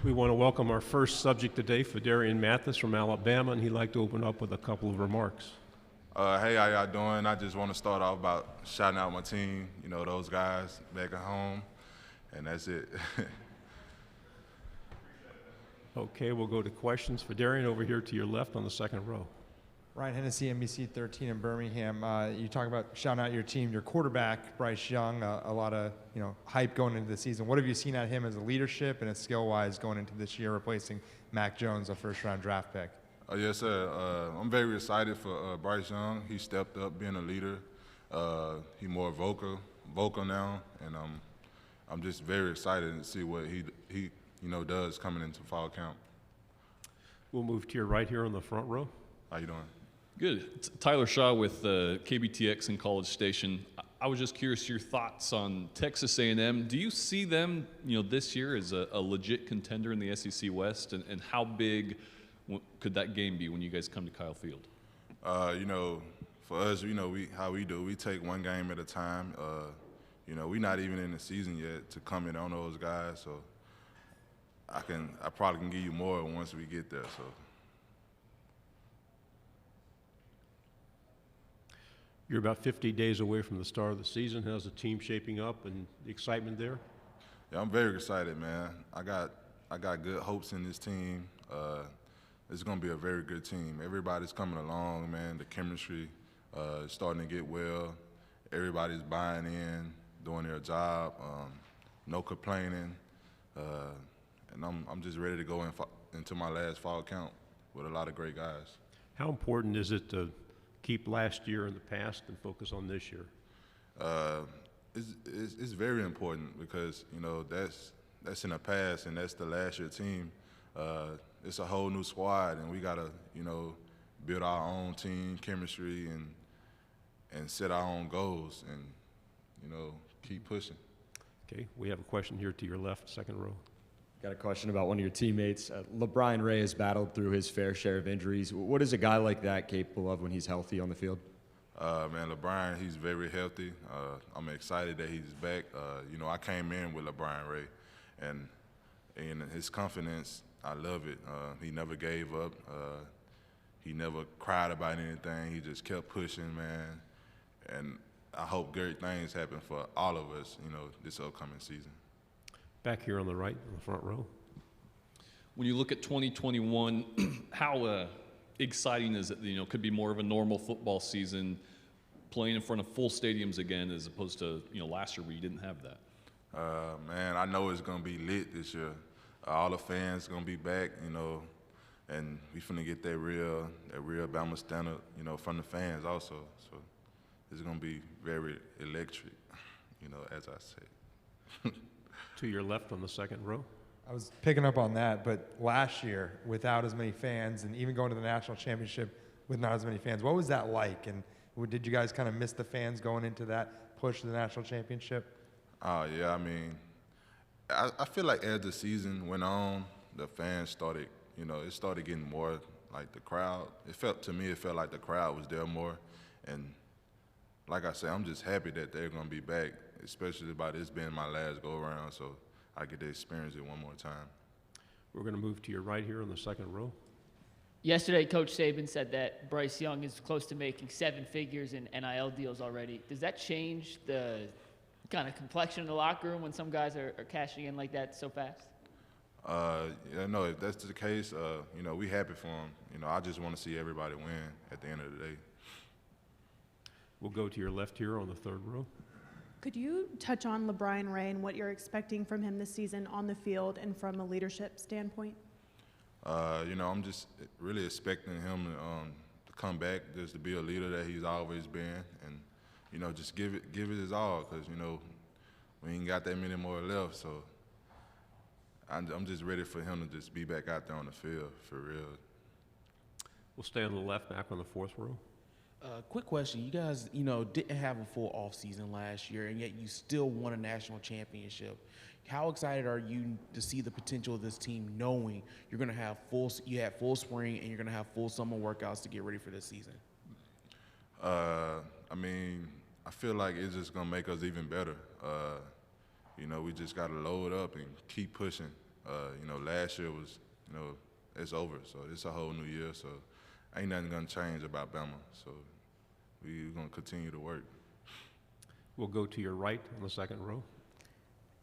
We want to welcome our first subject today, Phidarian Mathis from Alabama, and he'd like to open up with a couple of remarks. Hey, how y'all doing? I just want to start off about shouting out my team, those guys back at home, and that's it. Okay, we'll go to questions. Phidarian, over here to your left on the second row. Ryan Hennessy, NBC 13 in Birmingham. You talk about shouting out your team, your quarterback, Bryce Young, a lot of hype going into the season. What have you seen at him as a leadership and a skill-wise going into this year, replacing Mac Jones, a first-round draft pick? Yes, sir. I'm very excited for Bryce Young. He stepped up being a leader. He's more vocal now, and I'm just very excited to see what he does coming into fall camp. We'll move to your right here on the front row. How you doing? Good. It's Tyler Shaw with KBTX and College Station. I was just curious your thoughts on Texas A&M. Do you see them, this year as a legit contender in the SEC West, and how big could that game be when you guys come to Kyle Field? For us, we take one game at a time. We're not even in the season yet to comment on those guys, so I probably can give you more once we get there. So. You're about 50 days away from the start of the season. How's the team shaping up and the excitement there? Yeah, I'm very excited, man. I got good hopes in this team. It's going to be a very good team. Everybody's coming along, man. The chemistry is starting to get well. Everybody's buying in, doing their job. No complaining, and I'm just ready to go into my last fall camp with a lot of great guys. How important is it to keep last year in the past and focus on this year? It's very important because that's in the past and that's the last year team. It's a whole new squad and we gotta build our own team chemistry and set our own goals and keep pushing. Okay, we have a question here to your left, second row. Got a question about one of your teammates. LeBron Ray has battled through his fair share of injuries. What is a guy like that capable of when he's healthy on the field? Man, LeBron, he's very healthy. I'm excited that he's back. I came in with LeBron Ray, and his confidence, I love it. He never gave up. He never cried about anything. He just kept pushing, man. And I hope great things happen for all of us, this upcoming season. Back here on the right, in the front row. When you look at 2021, how exciting is it? Could be more of a normal football season, playing in front of full stadiums again, as opposed to last year where you didn't have that. Man, I know it's gonna be lit this year. All the fans gonna be back, and we finna get that real Bama standard, from the fans also. So it's gonna be very electric, as I said. To your left on the second row. I was picking up on that, but last year, without as many fans, and even going to the national championship with not as many fans, what was that like? And did you guys kind of miss the fans going into that push to the national championship? Yeah, I mean, I feel like as the season went on, the fans started, it started getting more like the crowd. It felt like the crowd was there more. And like I said, I'm just happy that they're going to be back, especially by this being my last go-around, so I get to experience it one more time. We're going to move to your right here on the second row. Yesterday, Coach Saban said that Bryce Young is close to making 7 figures in NIL deals already. Does that change the kind of complexion in the locker room when some guys are cashing in like that so fast? Yeah, no, if that's the case, we happy for him. I just want to see everybody win at the end of the day. We'll go to your left here on the third row. Could you touch on LeBron Ray and what you're expecting from him this season on the field and from a leadership standpoint? I'm just really expecting him to come back, just to be a leader that he's always been, and just give it his all, because we ain't got that many more left. So I'm just ready for him to just be back out there on the field for real. We'll stay on the left, back on the fourth row. Quick question. You guys, didn't have a full off season last year, and yet you still won a national championship. How excited are you to see the potential of this team, knowing you're going to have full spring and you're going to have full summer workouts to get ready for this season? I mean, I feel like it's just going to make us even better. We just got to load up and keep pushing. Last year was, it's over. So it's a whole new year. So ain't nothing gonna change about Bama. So we're gonna continue to work. We'll go to your right on the second row.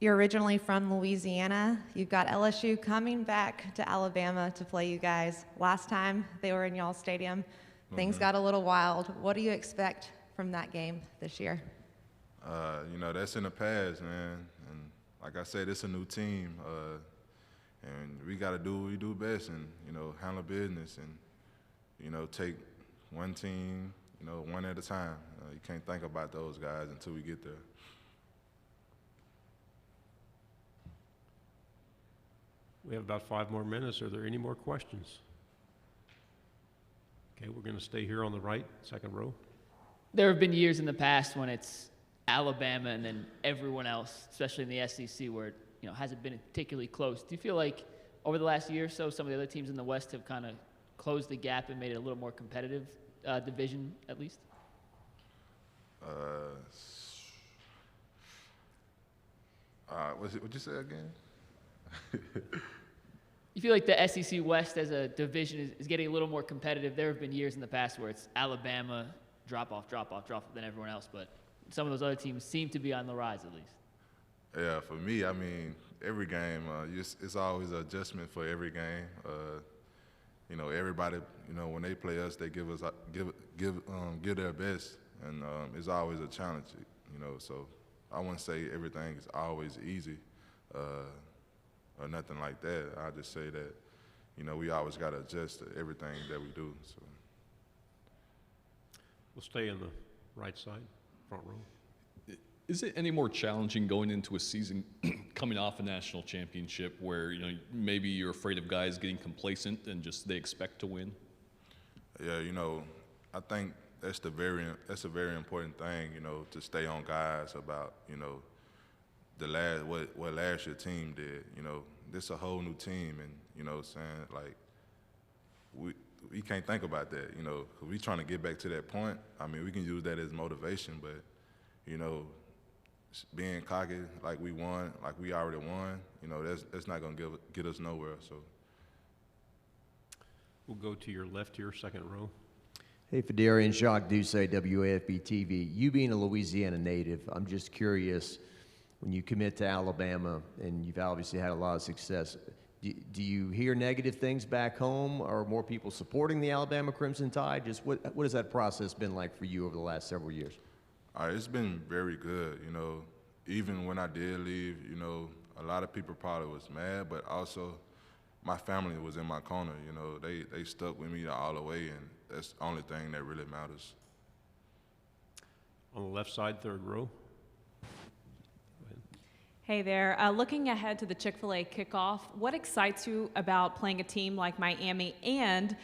You're originally from Louisiana. You've got LSU coming back to Alabama to play you guys. Last time they were in y'all's stadium, things got a little wild. What do you expect from that game this year? That's in the past, man. And like I said, it's a new team. And we got to do what we do best and, handle business and, take one team, one at a time. You can't think about those guys until we get there. We have about 5 more minutes. Are there any more questions? Okay, we're going to stay here on the right, second row. There have been years in the past when it's Alabama and then everyone else, especially in the SEC, where it hasn't been particularly close. Do you feel like over the last year or so, some of the other teams in the West have kind of closed the gap and made it a little more competitive division, at least? What'd you say again? You feel like the SEC West as a division is getting a little more competitive? There have been years in the past where it's Alabama, drop off than everyone else, but some of those other teams seem to be on the rise at least. Yeah, for me, I mean, every game, it's always an adjustment for every game. Everybody, when they play us, they give their best, and it's always a challenge. So I wouldn't say everything is always easy, or nothing like that. I just say that, we always got to adjust to everything that we do. So We'll stay in the right side, front row. Is it any more challenging going into a season coming off a national championship where maybe you're afraid of guys getting complacent and just they expect to win? Yeah, I think that's a very important thing, to stay on guys about, what last year's team did. This a whole new team, and like we can't think about that, 'cause we trying to get back to that point. I mean, we can use that as motivation, but being cocky like we won, like we already won, that's not gonna get us nowhere. So We'll go to your left here, second row. Hey, Phidarian, Jacques Doucet, WAFB TV. You being a Louisiana native, I'm just curious, when you commit to Alabama, and you've obviously had a lot of success, do you hear negative things back home? Are more people supporting the Alabama Crimson Tide? Just what has that process been like for you over the last several years? it's been very good. Even when I did leave, a lot of people probably was mad, but also my family was in my corner. They stuck with me all the way, and that's the only thing that really matters. On the left side, third row. Hey there. Looking ahead to the Chick-fil-A kickoff, what excites you about playing a team like Miami and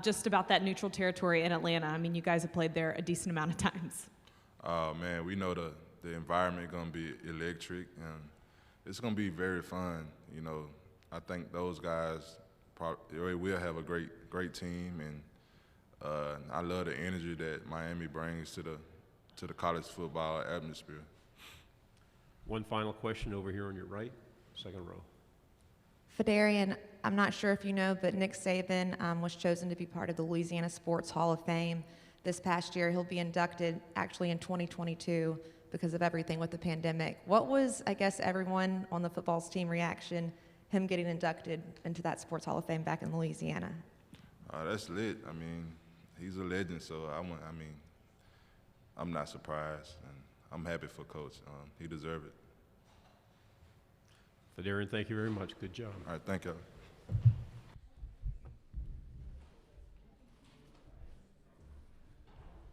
just about that neutral territory in Atlanta? I mean, you guys have played there a decent amount of times. Man, we know the environment going to be electric, and it's going to be very fun. I think those guys will have a great team, and I love the energy that Miami brings to the college football atmosphere. One final question over here on your right, second row. Phidarian, I'm not sure if you know, but Nick Saban was chosen to be part of the Louisiana Sports Hall of Fame this past year. He'll be inducted actually in 2022 because of everything with the pandemic. What was, I guess, everyone on the football's team reaction, him getting inducted into that Sports Hall of Fame back in Louisiana? That's lit. I mean, he's a legend, so I'm not surprised, and I'm happy for Coach. He deserves it. Phidarian, thank you very much. Good job. All right, thank you.